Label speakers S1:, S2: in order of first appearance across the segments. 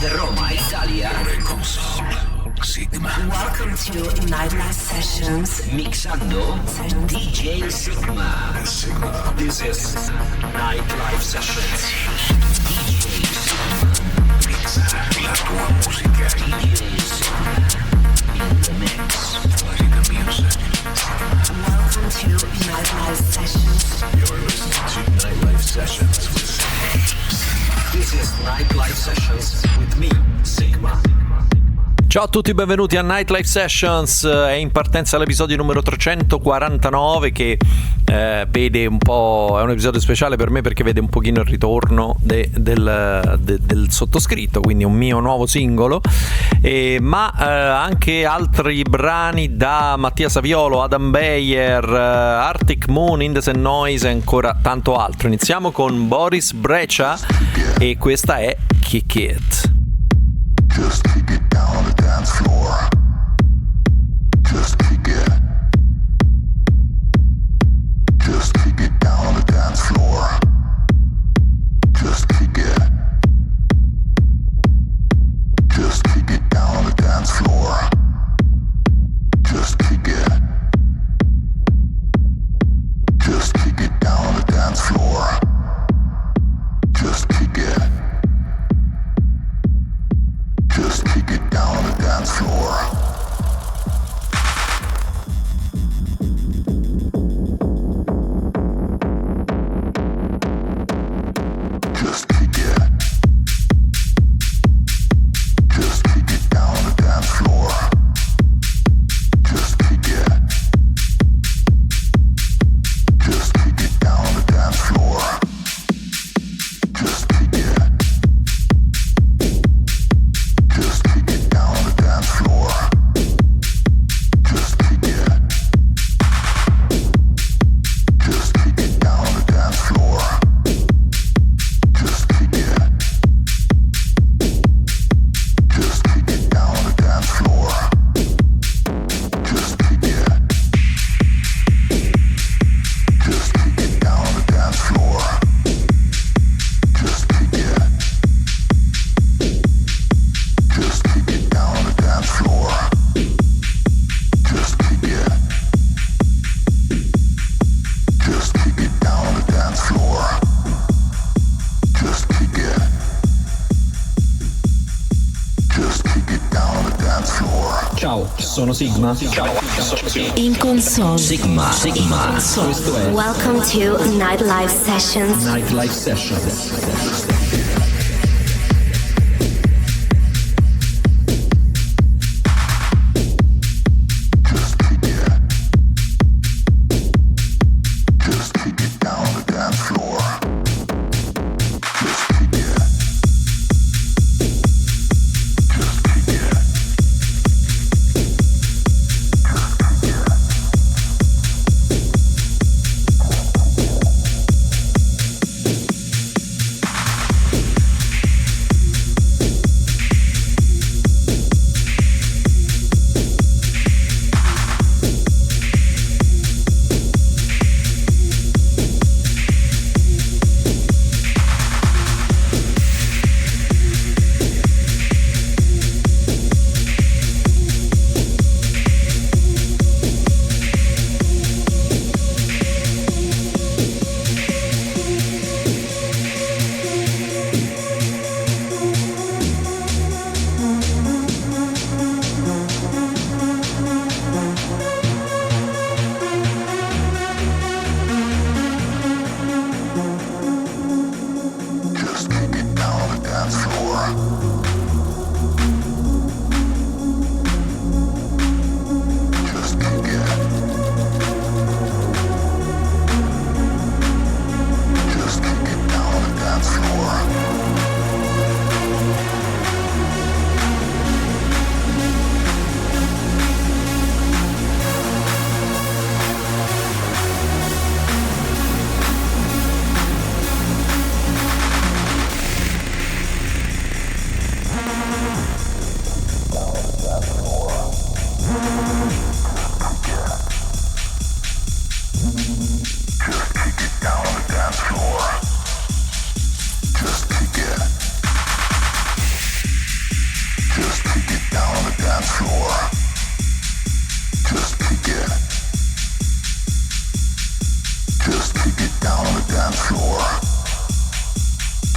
S1: de Roma, Italia. Sigma. Welcome to Nightlife Sessions. Mixando DJ Sigma. This is Nightlife Sessions. DJ Sigma. Mixa la tua musica. DJ Sigma. In the mix. Play the music. Welcome to Nightlife Sessions. You're listening to Nightlife Sessions with Sigma. This is Nightlife Sessions with me, Sigma.
S2: Ciao a tutti, benvenuti a Nightlife Sessions. È in partenza l'episodio numero 349 che vede un po', è un episodio speciale per me perché vede un pochino il ritorno del sottoscritto, quindi un mio nuovo singolo, ma anche altri brani da Mattia, Saviolo, Beyer, Arctic Moon, Indecent Noise e ancora tanto altro. Iniziamo con Boris, Brejcha e questa è Kick It.
S3: Just kick it down on the dance floor. Just kick it. Just kick it down on the dance floor. Just kick it. Just kick it down on the dance floor. Just kick it. Just kick it down on the dance floor. Just kick it. Just kick it down on the dance floor. Just kick it. Just kick it down on the dance floor. Just kick it. Just kick it down on the dance floor. Just kick it. Just kick it down on the dance floor. Just kick it. Just kick it down on the dance floor. Just kick it. Just kick it down on the dance floor. Just kick it. Just kick it down on the dance floor. Just kick it. Just kick it down on the dance floor. Just kick it. Just kick it down on the dance floor. Just kick it. Just kick it down on the dance floor.
S4: Ciao, sono Sigma.
S1: In console.
S4: Sigma.
S1: Questo è Welcome to Nightlife Sessions.
S4: Nightlife Sessions.
S3: Just kick it. Just kick it down on the dance floor. Just kick it. Just kick it. Just kick it.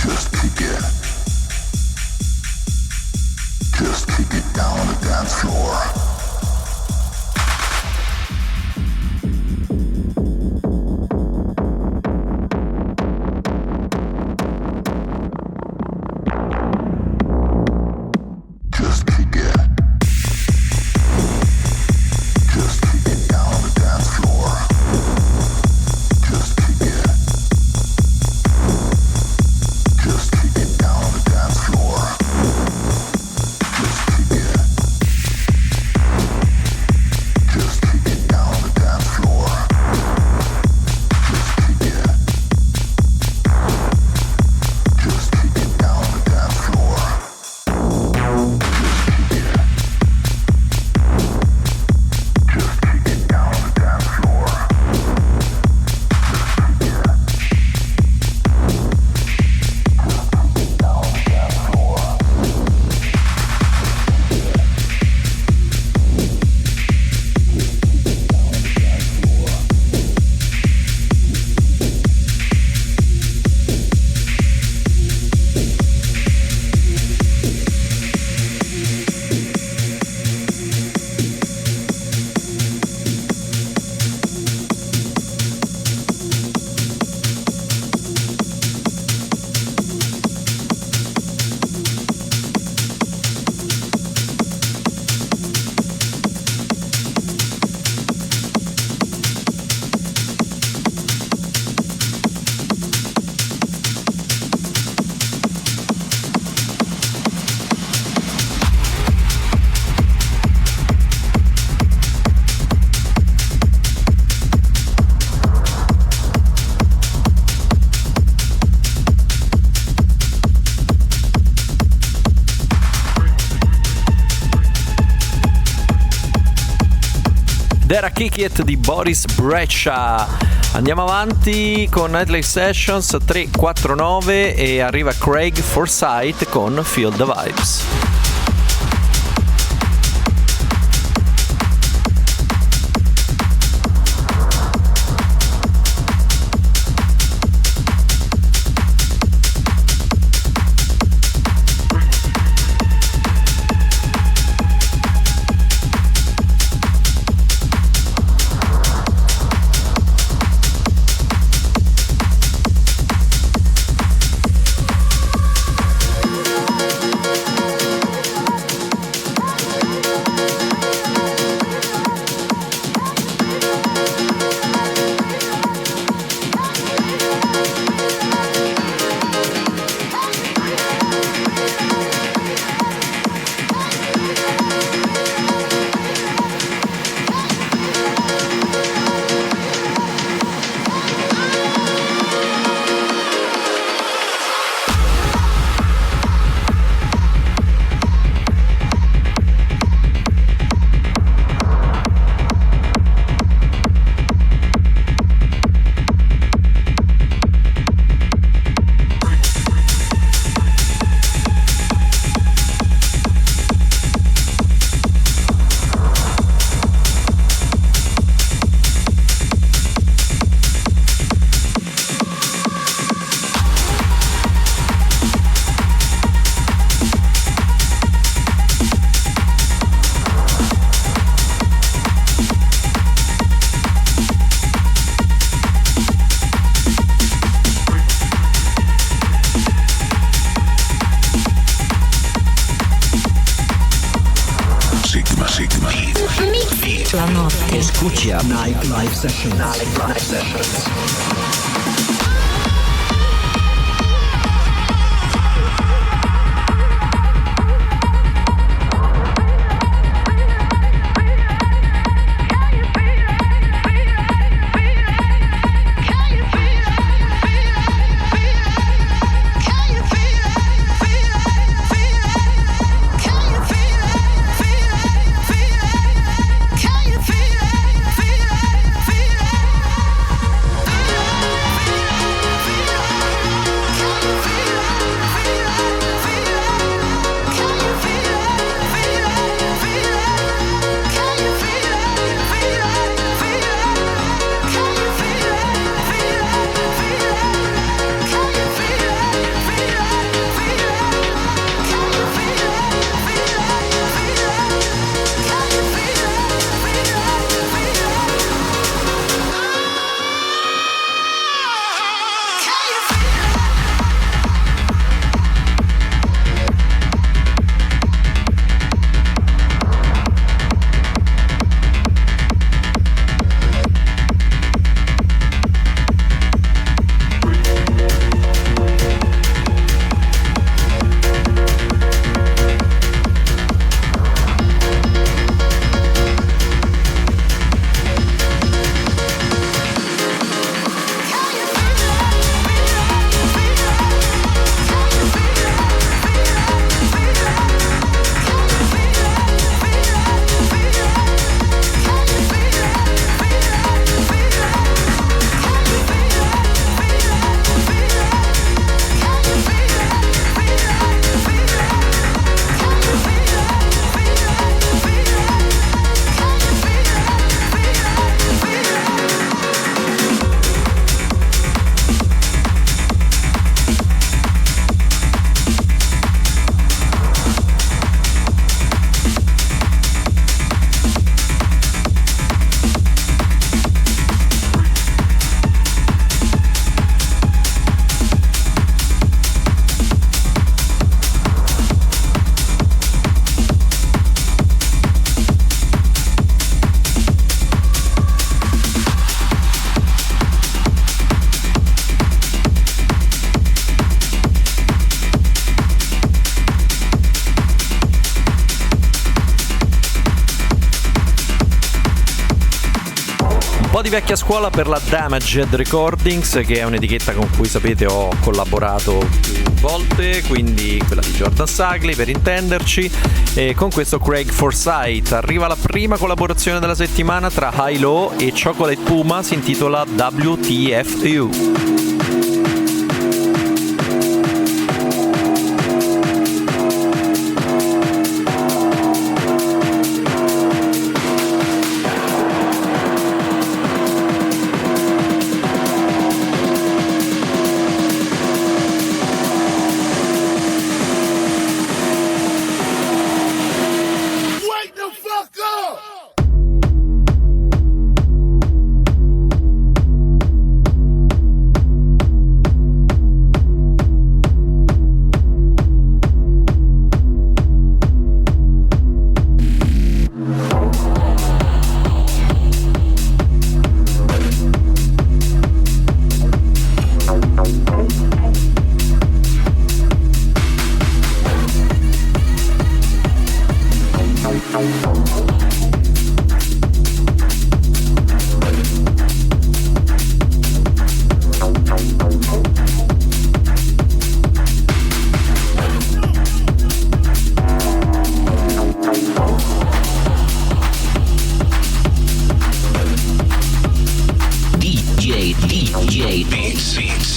S3: Just kick it. Just kick it down on the dance floor.
S2: Era Kick It di Boris Brejcha. Andiamo avanti con Nightlife Sessions 349 e arriva Craig Forsyth con Feel the Vibes.
S1: La notte.
S4: Escucha Nightlife Sessions.
S1: Nightlife Sessions.
S5: Feel
S2: po' di vecchia scuola per la Damaged Recordings, che è un'etichetta con cui, sapete, ho collaborato più volte, quindi quella di Jordan Sugley per intenderci, e con questo Craig Forsyth arriva la prima collaborazione della settimana tra High Low e Chocolate Puma, si intitola WTFU.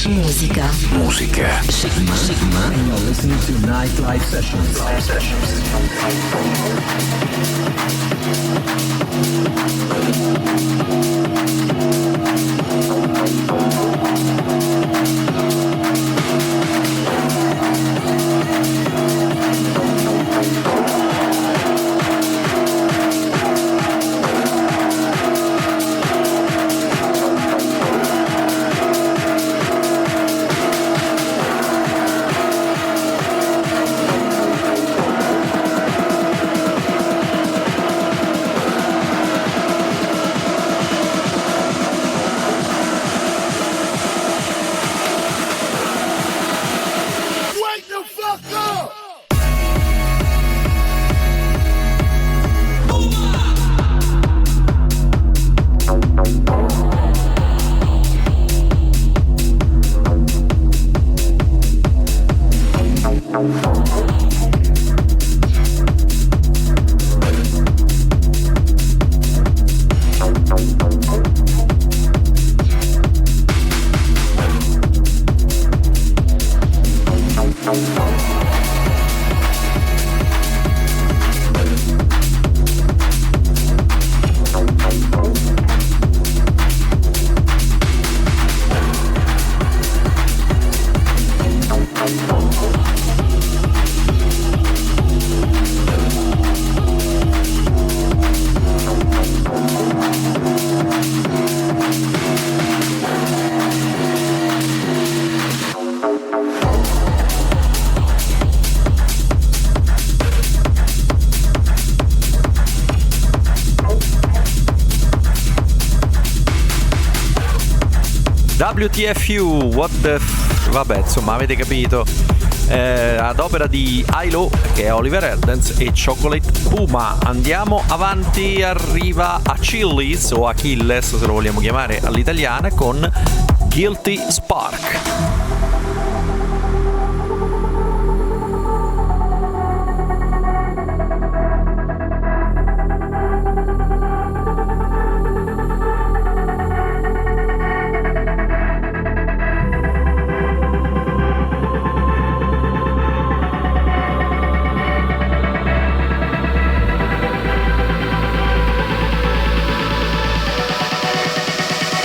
S1: Musica. Sygma.
S4: And you're listening to Nightlife Sessions.
S2: WTFU, vabbè, insomma, avete capito. Ad opera di Ilo, che è Oliver Heldens, e Chocolate Puma. Andiamo avanti, arriva Achilles, o Achilles se lo vogliamo chiamare all'italiana, con Guilty Spark.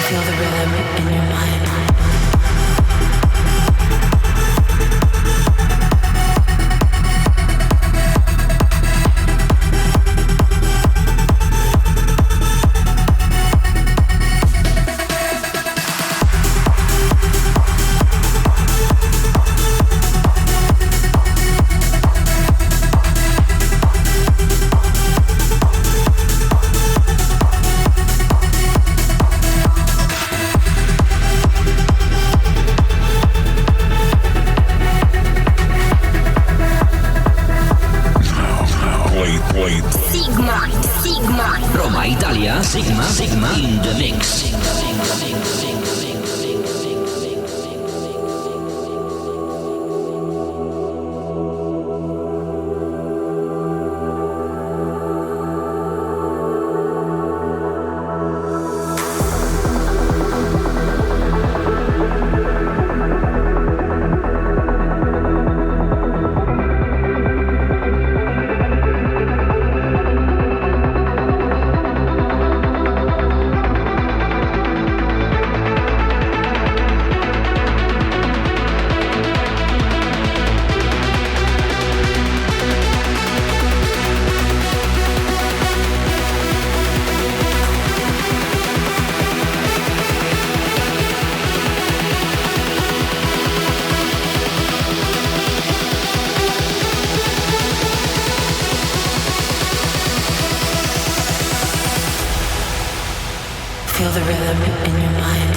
S5: Feel the rhythm in your mind.
S1: Sygma. Roma, Italia, Sygma in the mix.
S5: Feel the rhythm in your mind.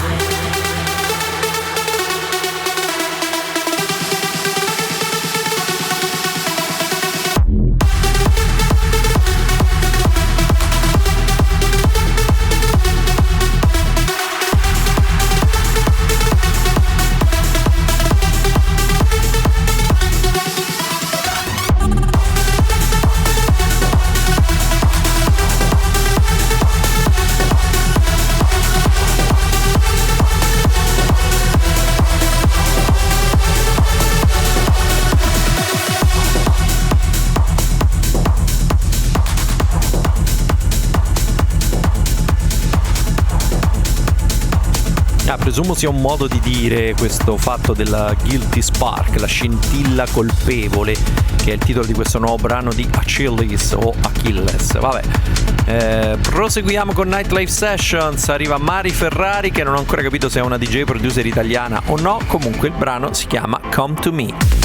S2: Presumo sia un modo di dire questo fatto della guilty spark, la scintilla colpevole, che è il titolo di questo nuovo brano di Achilles o Achilles. Vabbè, proseguiamo con Nightlife Sessions. Arriva Mari Ferrari, che non ho ancora capito se è una DJ producer italiana o no. Comunque il brano si chiama Come to Me.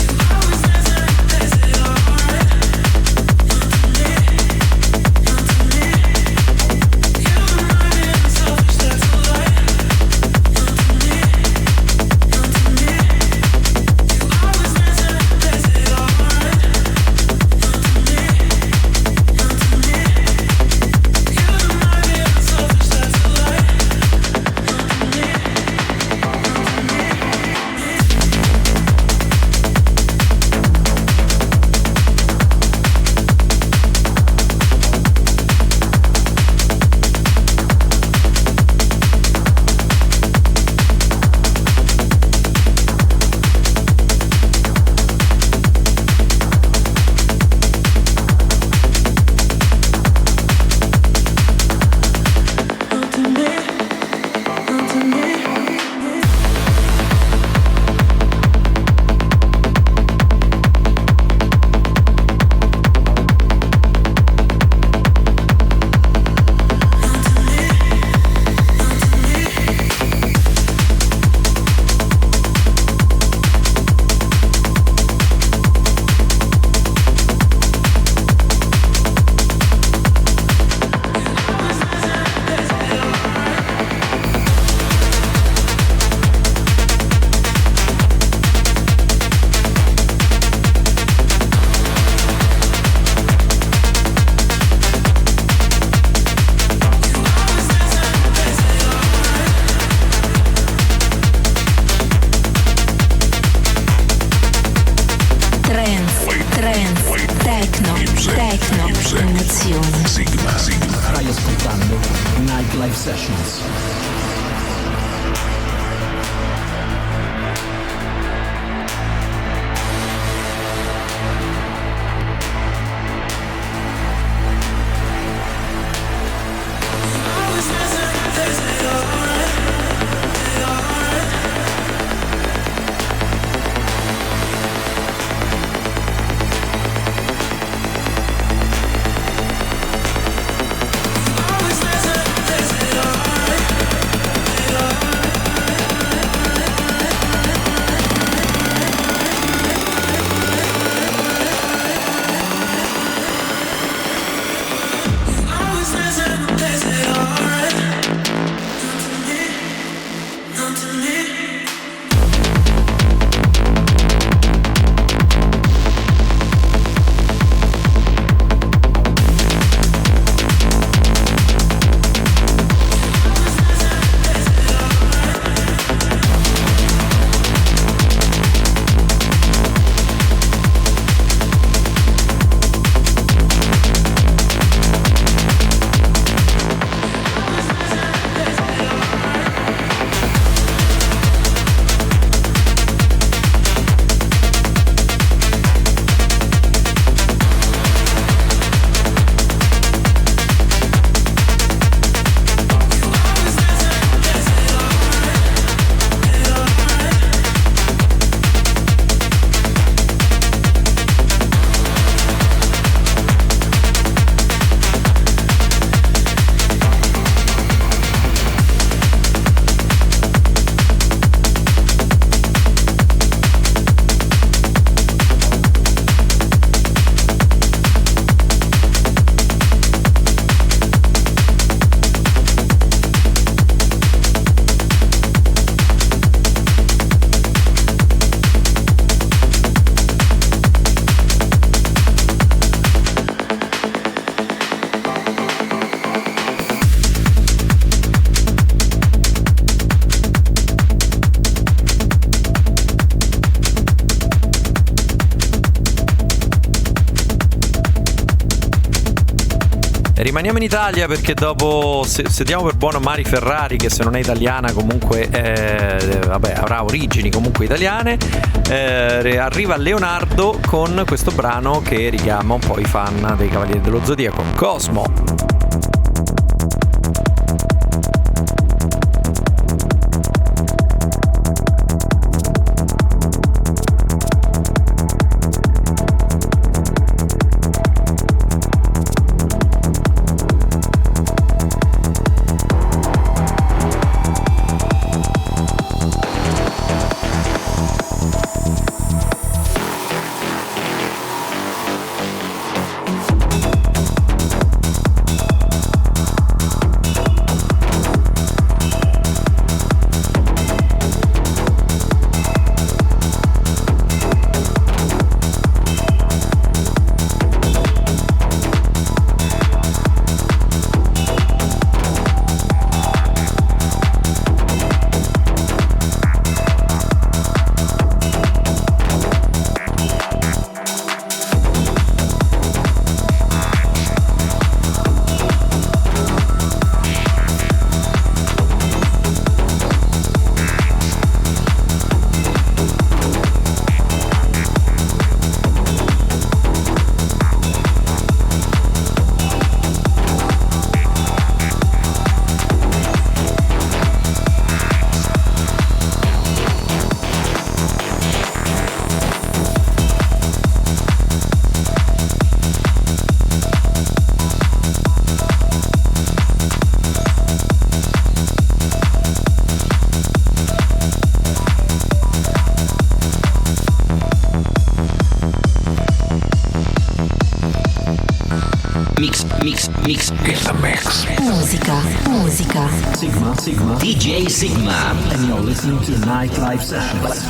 S4: Stai ascoltando Nightlife Sessions.
S2: Rimaniamo in Italia perché dopo, se diamo per buono Mari Ferrari, che se non è italiana comunque avrà origini comunque italiane, arriva Leonardo con questo brano che richiama un po' i fan dei Cavalieri dello Zodiaco, COSMO.
S1: Mix in the mix.
S5: Musica.
S4: Sygma.
S1: DJ Sygma.
S4: And you're listening to Nightlife Sessions.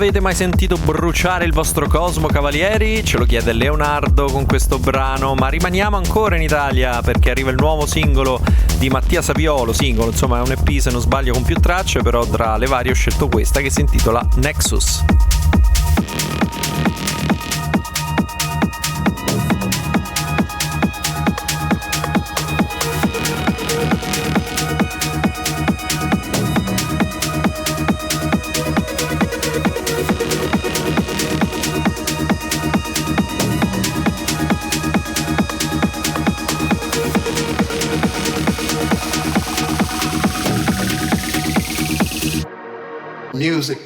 S2: Avete mai sentito bruciare il vostro cosmo, cavalieri? Ce lo chiede Leonardo con questo brano, ma rimaniamo ancora in Italia perché arriva il nuovo singolo di Mattia Saviolo, singolo, insomma è un EP se non sbaglio con più tracce, però tra le varie ho scelto questa che si intitola NEXUS.
S6: Music.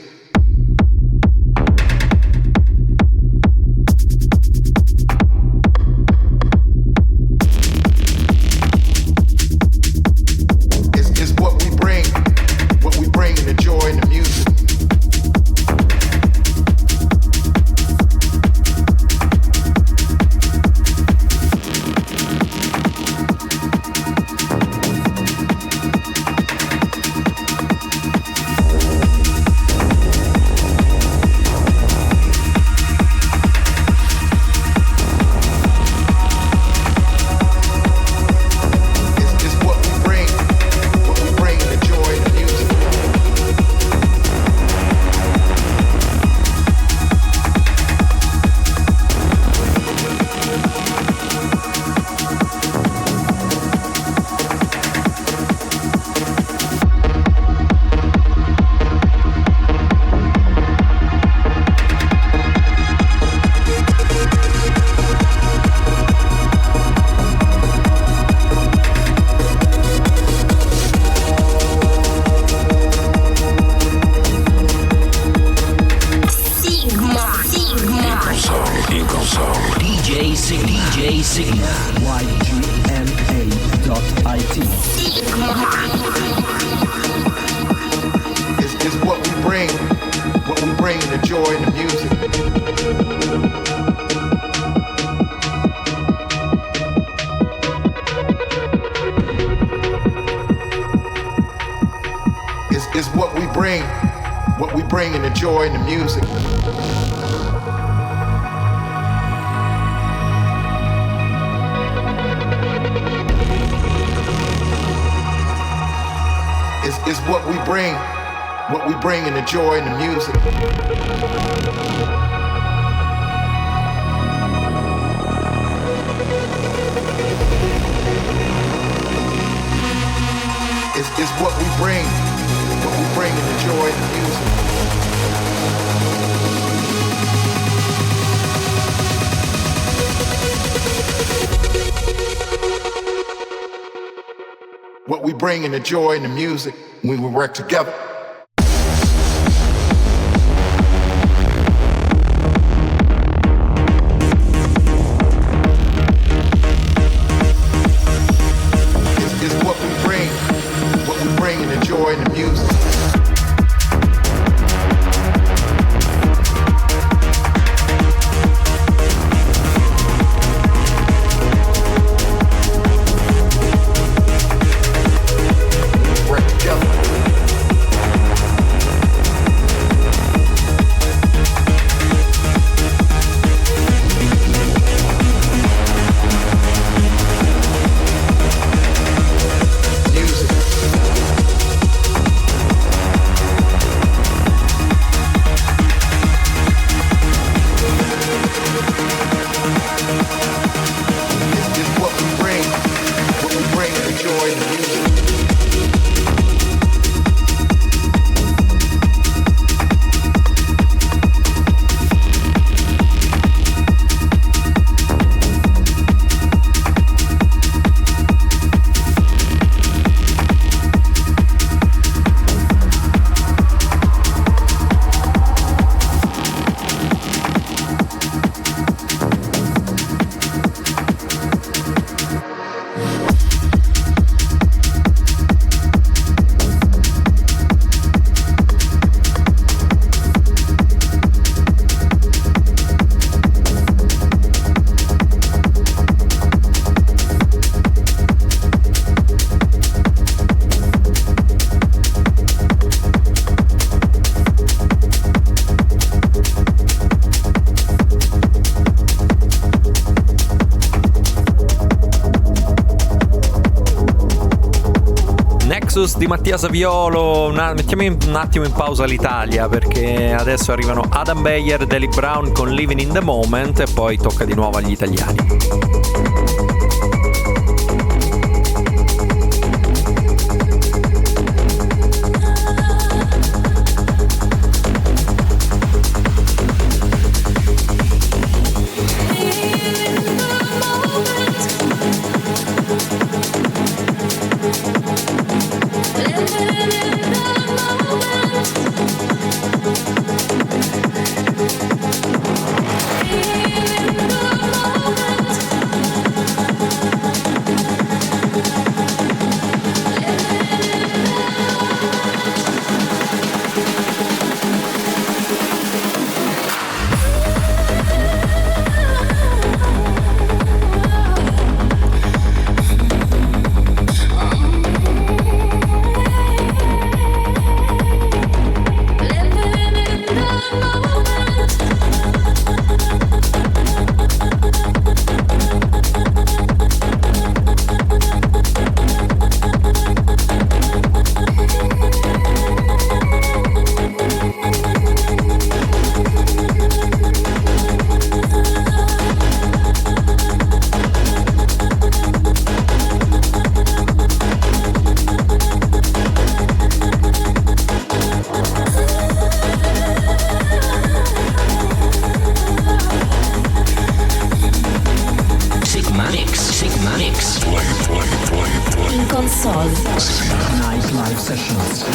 S6: Is what we bring in the joy and the music.
S1: DJ Sygma.
S4: Ygma.it.
S6: Is what we bring in the joy and the music. Is what we bring in the joy and the music. Is what we bring in the joy and the music. Is what we bring in the joy and the music. What we bring in the joy and the music when we work together. Is what we bring in the joy and the music.
S2: NEXUS di Mattia Saviolo. Mettiamo un attimo in pausa l'Italia, perché adesso arrivano Adam Beyer, Deli Brown con Living in the Moment, e poi tocca di nuovo agli italiani.
S4: Nightlife Sessions.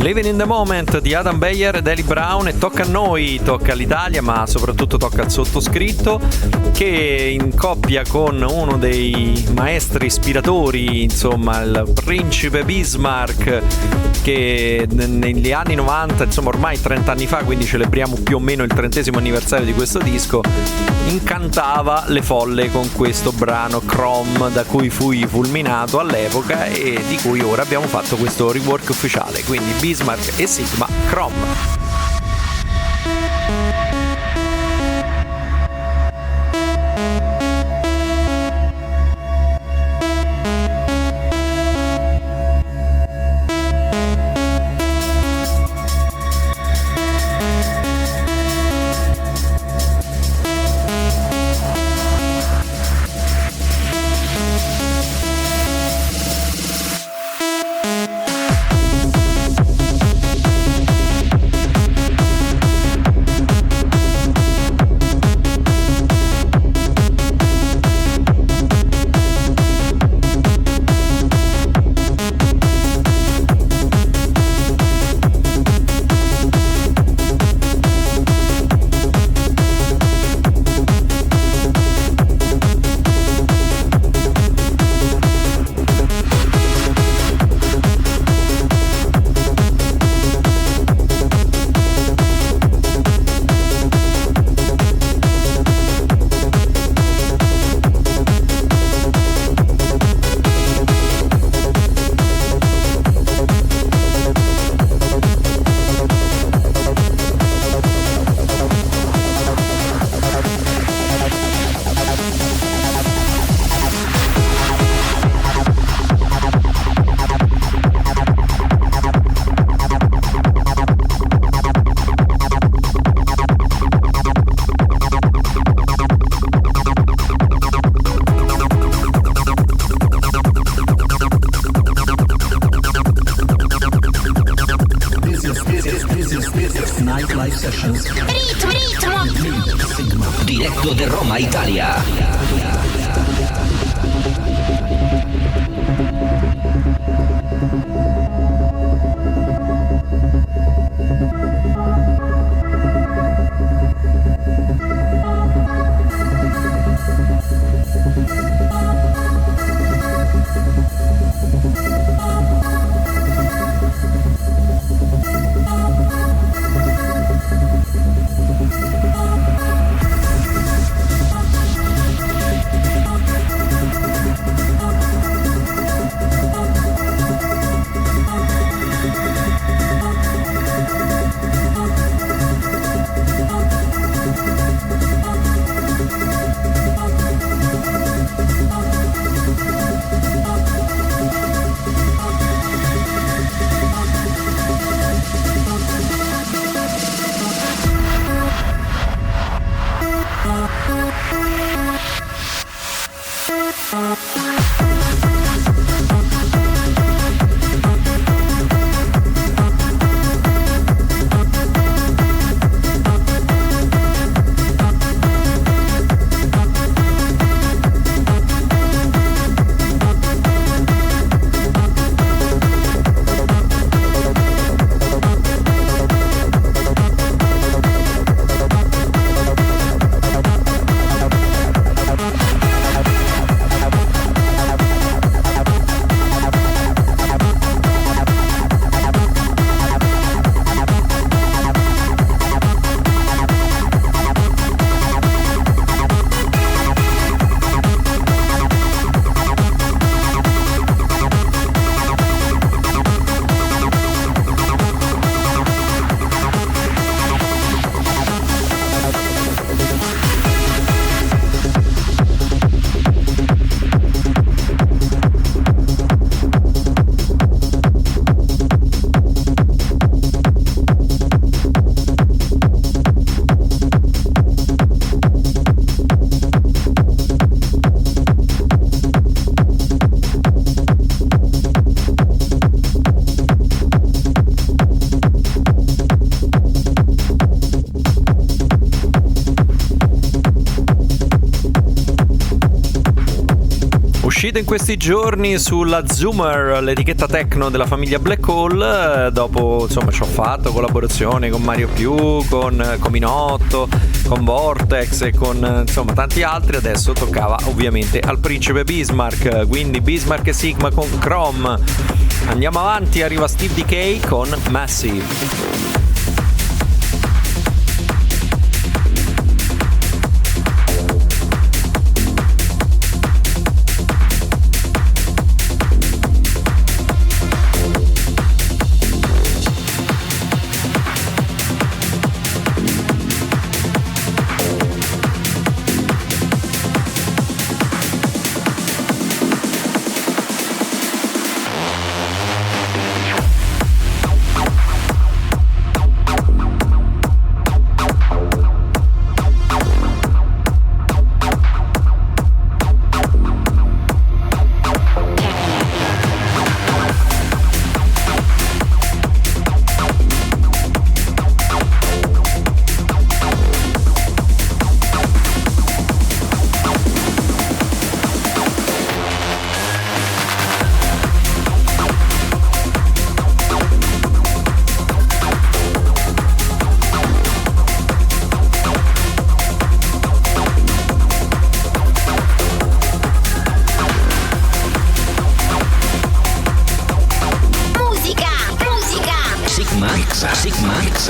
S2: Living in the Moment di Adam Beyer ed Eli Brown, e tocca a noi, tocca all'Italia, ma soprattutto tocca al sottoscritto, che in coppia con uno dei maestri ispiratori, insomma il principe Bismark, che negli anni 90, insomma ormai 30 anni fa, quindi celebriamo più o meno il 30° anniversario di questo disco, incantava le folle con questo brano Chrome, da cui fui fulminato all'epoca e di cui ora abbiamo fatto questo rework ufficiale, quindi Bismark e Sygma, Chrome.
S4: Nightlife Sessions.
S5: Ritmo.
S1: Diretto da Roma, Italia.
S2: uscita in questi giorni sulla Zoomer, l'etichetta techno della famiglia Black Hole. Dopo insomma ci ho fatto collaborazioni con Mario Più, con Cominotto, con Vortex e con insomma tanti altri. Adesso toccava ovviamente al principe Bismark, quindi Bismark e Sygma con Chrome. Andiamo avanti, arriva Steve Dekay con Massive.
S4: Sygma.it.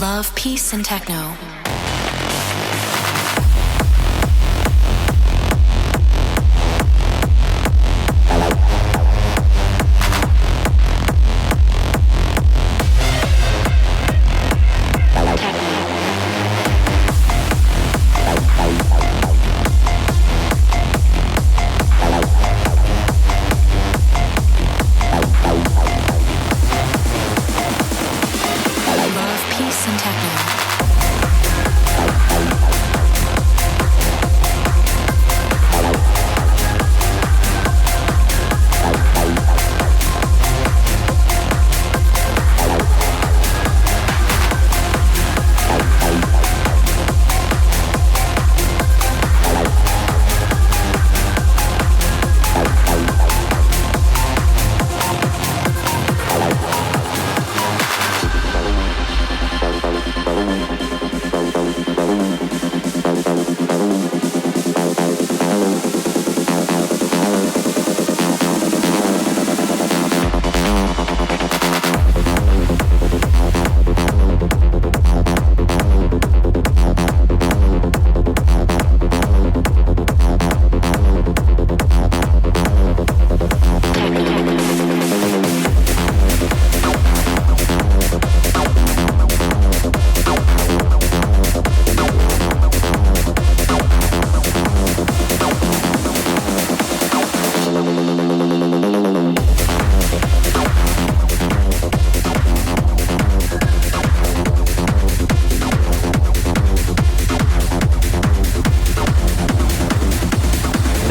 S5: Love, peace, and techno.
S7: Love, peace, and techno.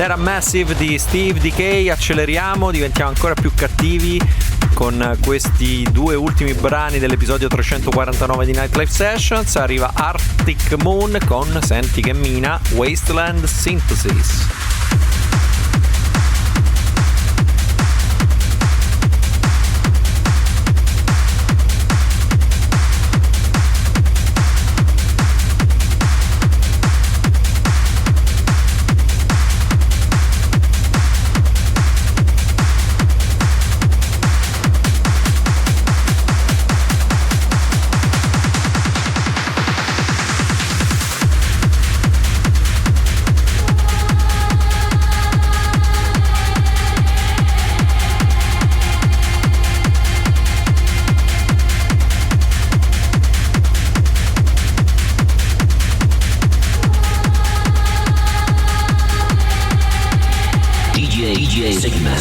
S2: Era Massive di Steve Dekay. Acceleriamo, diventiamo ancora più cattivi con questi due ultimi brani dell'episodio 349 di Nightlife Sessions. Arriva Arctic Moon con, senti che mina, Wasteland Synthesis.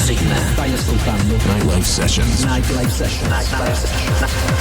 S1: Sygma.
S4: Stai ascoltando
S1: Nightlife Sessions.
S4: Nightlife Sessions.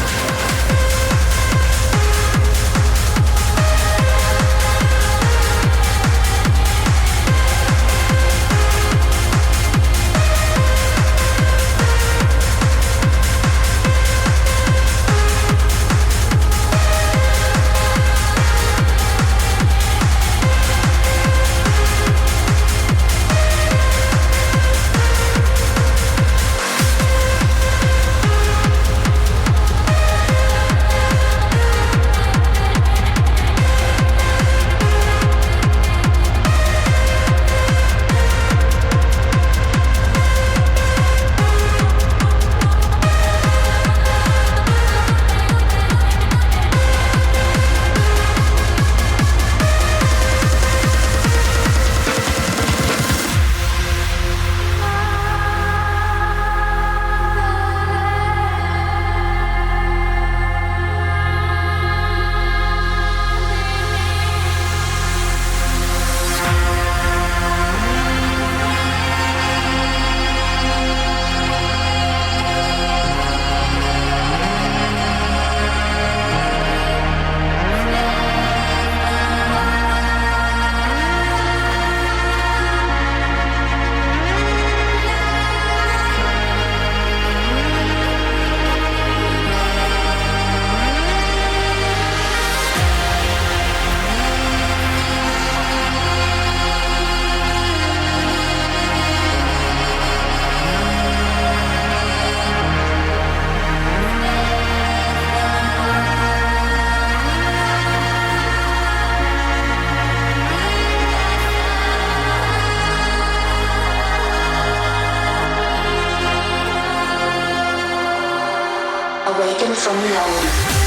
S5: Awaken from reality.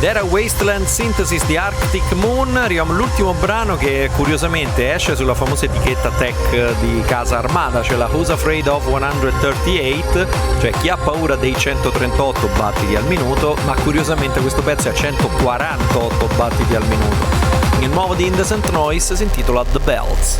S2: era Wasteland Synthesis di Arctic Moon. Arriviamo all'ultimo brano che curiosamente esce sulla famosa etichetta tech di casa Armada, cioè la Who's Afraid of 138, cioè chi ha paura dei 138 battiti al minuto, ma curiosamente questo pezzo è a 148 battiti al minuto. Il nuovo di Indecent Noise si intitola The Bells.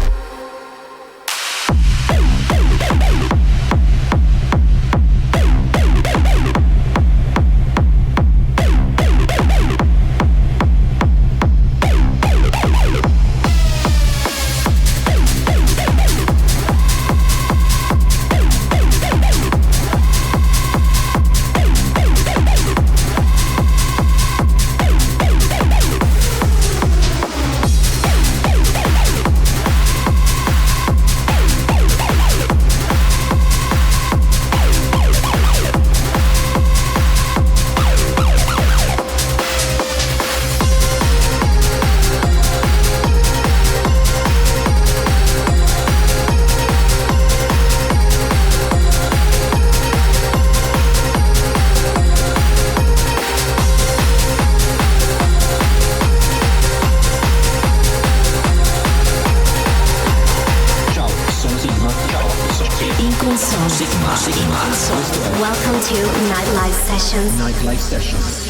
S5: Welcome to Nightlife Sessions.
S4: Nightlife Sessions.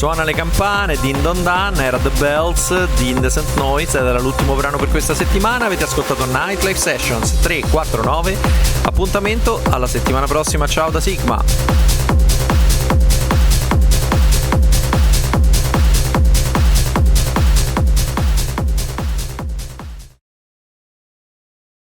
S2: Suona le campane, Din Don Dan, era The Bells di Indecent Noise ed era l'ultimo brano per questa settimana. Avete ascoltato Nightlife Sessions 349. Appuntamento alla settimana prossima, ciao da Sygma.